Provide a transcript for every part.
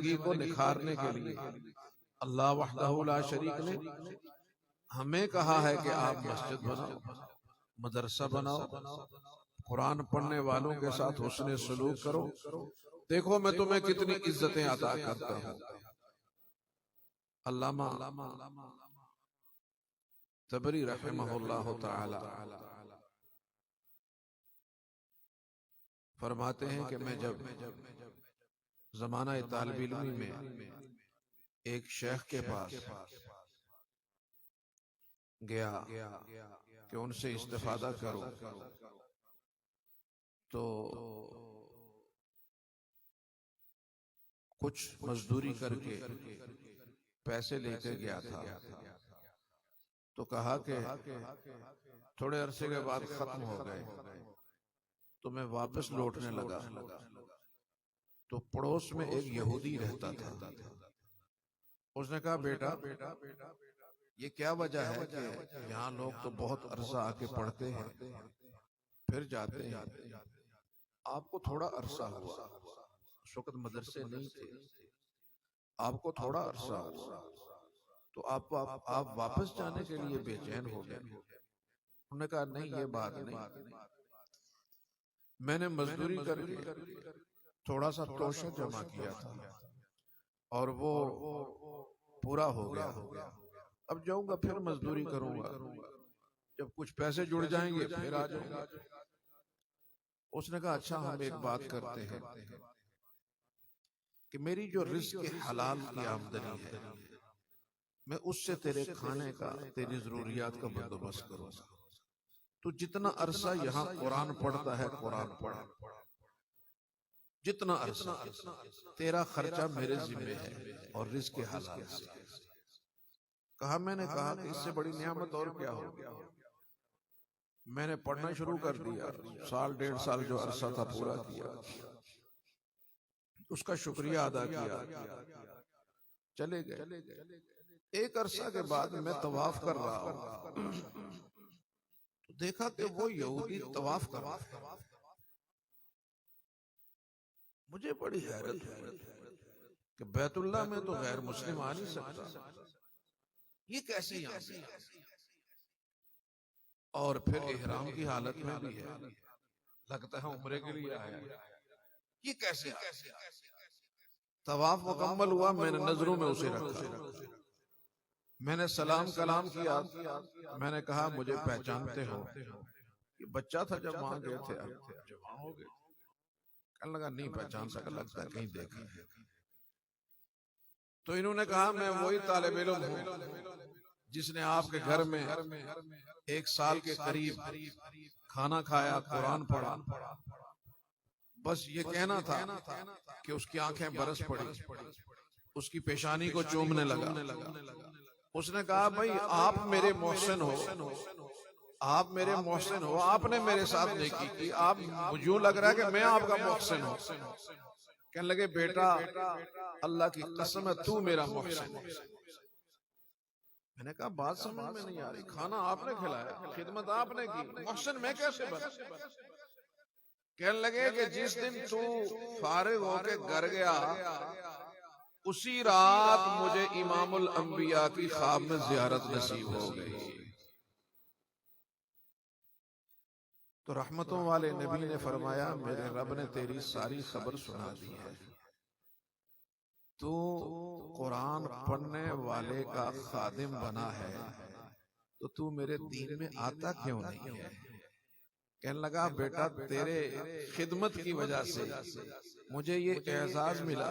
जिंदगी को निखारने के लिए अल्लाह वहदहू ला शरीक ने हमें कहा है कि आप मस्जिद बनाओ, मदरसा बनाओ, कुरान पढ़ने वालों के साथ हुस्ने सलूक करो। देखो मैं तुम्हें कितनी इज्जतें अता करता हूं। अल्लामा तबरी रहमहुल्लाह ताला फरमाते हैं कि मैं जब जमाना तालिब इल्मी में एक शेख के पास गया कि उनसे इस्तिफादा करो, तो कुछ मजदूरी करके पैसे लेके गया था। तो कहा कि थोड़े अरसे के बाद खत्म हो गए, तो मैं वापस लौटने लगा। तो पड़ोस में एक यहूदी रहता था। उसने कहा बेटा ये क्या वजह है कि यहाँ लोग तो बहुत अरसा आके पढ़ते हैं फिर जाते हैं, आपको थोड़ा अरसा हुआ, उस वक्त मदरसे नहीं थे, आपको थोड़ा अरसा हुआ तो आप वापस जाने के लिए बेचैन हो गए। उन्होंने कहा नहीं ये बात नहीं, मैंने मजदूरी करके थोड़ा सा तोशा जमा किया था और वो पूरा हो गया, अब जाऊंगा फिर मजदूरी करूंगा, जब कुछ पैसे जुड़ जाएंगे फिर आ जाऊंगा। उसने कहा अच्छा हम एक बात करते हैं कि मेरी जो रिस्क हलाल की आमदनी है मैं उससे तेरे खाने का, तेरी जरूरियात का बंदोबस्त करूंगा। तो जितना अरसा यहाँ कुरान पढ़ता है कुरान पढ़, जितना अरसा तेरा खर्चा मेरे जिम्मे है और रिस्क हलाल से। कहा मैंने कहा कि इससे बड़ी नियामत और क्या हो। मैंने पढ़ना शुरू कर दिया, साल डेढ़ साल जो अरसा था पूरा किया, उसका शुक्रिया अदा किया, चले गए। एक अरसा के बाद मैं तवाफ कर रहा हूं तो देखा कि वो यहूदी तवाफ कर रहा है। मुझे बड़ी हैरत हुई कि बैतुल्लाह में तो गैर मुस्लिम आ नहीं सकता, ये कैसे यहाँ से? और फिर इहराम की हालत में भी है, लगता है उम्रे के लिए आया, ये कैसे? तवाफ मुकम्मल हुआ, मैंने नजरों में उसे रखा, मैंने सलाम कलाम किया, मैंने कहा मुझे पहचानते हो? ये बच्चा था जब वहां गए थे, अब जवान हो गए। कहने लगा नहीं पहचान सका, लगता है कहीं देखा है। तो इन्होंने कहा मैं वही तालिब इल्म हूं जिसने आपके घर में एक साल के करीब खाना खाया, कुरान पढ़ा, बस ये कहना था कि उसकी आंखें बरस पड़ी, उसकी पेशानी को चूमने लगा। उसने कहा भाई आप मेरे मोहसिन हो, आप मेरे मोहसिन हो, आपने मेरे साथ नेकी की, आप यूं लग रहा है कि मैं आपका मोहसिन हूं। कहने लगे बेटा अल्लाह की कसम है तू मेरा मोहसिन है। मैंने कहा बात समझ में नहीं आ रही, खाना आपने खिलाया, खिदमत आपने की, मोहसिन मैं कैसे बना? कहने लगे कि जिस दिन तू फारिग होके घर गया उसी रात मुझे इमामुल अंबिया की ख्वाब में जियारत नसीब हो गई। तो रहमतों वाले नबी ने फरमाया मेरे रब ने तेरी सारी खबर सुना दी है, तू कुरान पढ़ने वाले का खादिम बना है तो तू मेरे दीन में आता क्यों नहीं है? कहने लगा बेटा तेरे खिदमत की वजह से मुझे ये एहसास मिला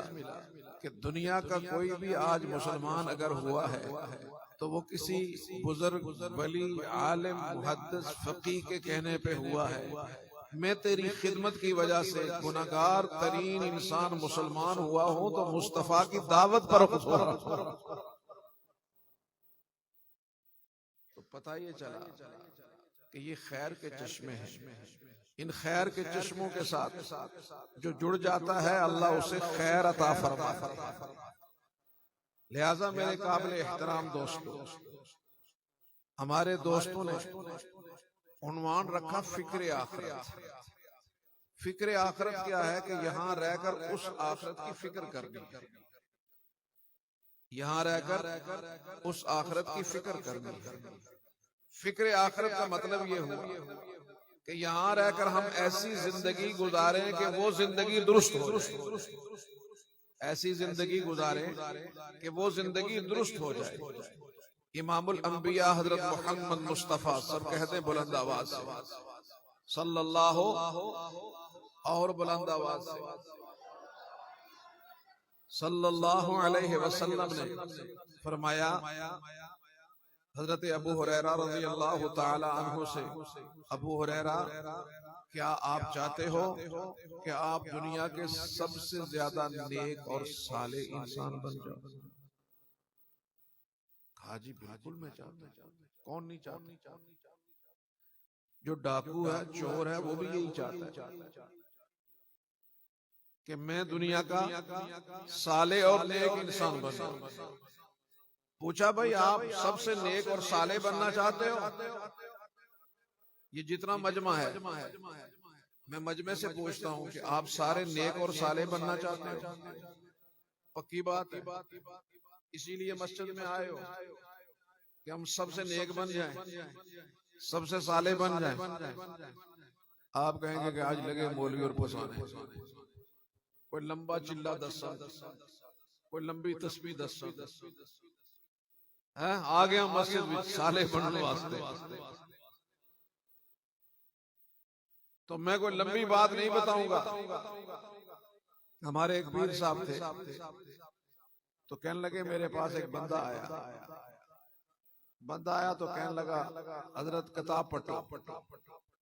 कि दुनिया का कोई भी आज मुसलमान अगर हुआ है तो वो किसी बुजुर्ग, वली, आलिम, मुहद्दिस, फकीह के कहने पे हुआ है। मैं तेरी खिदमत की वजह से गुनाहगार तरीन इंसान मुसलमान हुआ हूं तो मुस्तफा की दावत पर खुश हो रहा। तो पता ये चला कि ये खैर के चश्मे हैं, इन खैर के चश्मों के साथ जो जुड़ जाता है अल्लाह उसे खैर अता फरमाता है। लिहाजा मेरे काबिल एहतराम दोस्तों, हमारे दोस्तों ने उन्वान रखा फिक्र आखिरत। फिक्र आखिरत क्या है कि यहाँ रहकर उस आखिरत की फिक्र करनी। यहाँ रहकर उस आखिरत की फिक्र करनी है। फिक्र आखिरत का मतलब ये हुआ कि यहाँ रहकर हम ऐसी जिंदगी गुजारें कि वो जिंदगी दुरुस्त हो जाए, ऐसी जिंदगी गुजारें कि वो जिंदगी दुरुस्त हो जाए। इमामुल अंबिया हजरत मोहम्मद मुस्तफा, सब कहते हैं बुलंद आवाज से, सल्लल्लाहु, और बुलंद आवाज से, सल्लल्लाहु अलैहि वसल्लम ने फरमाया, हजरत अबू हुरैरा रज़ी अल्लाह ताला अन्हु से, अबू हुरैरा क्या आप चाहते हो कि आप दुनिया के सबसे ज्यादा नेक और साले इंसान बन जाओ? हाजी बिल्कुल मैं चाहता हूं, कौन नहीं चाहता? जो डाकू है, चोर है, वो भी यही चाहता है कि मैं दुनिया का साले और नेक इंसान बन जाऊं। पूछा भाई आप सबसे नेक और साले बनना चाहते हो? ये जितना मजमा है, मैं मजमे से पूछता हूं कि आप सारे नेक और साले बनना चाहते हो? पक्की बात है, इसीलिए मस्जिद में आए हो कि हम सबसे नेक बन जाएं, सबसे साले बन जाएं। आप कहेंगे कि आज लगे मौलवी और फसाने, कोई लंबा चिल्ला 10 साल, कोई लंबी तस्बीह 10 साल है, आ गया मस्जिद में साले बनने वास्ते। तो मैं कोई लंबी बात नहीं बताऊंगा। हमारे एक पीर साहब थे, तो कहने लगे, मेरे पास एक बंदा आया तो कहने लगा, हजरत किताब पढ़ो।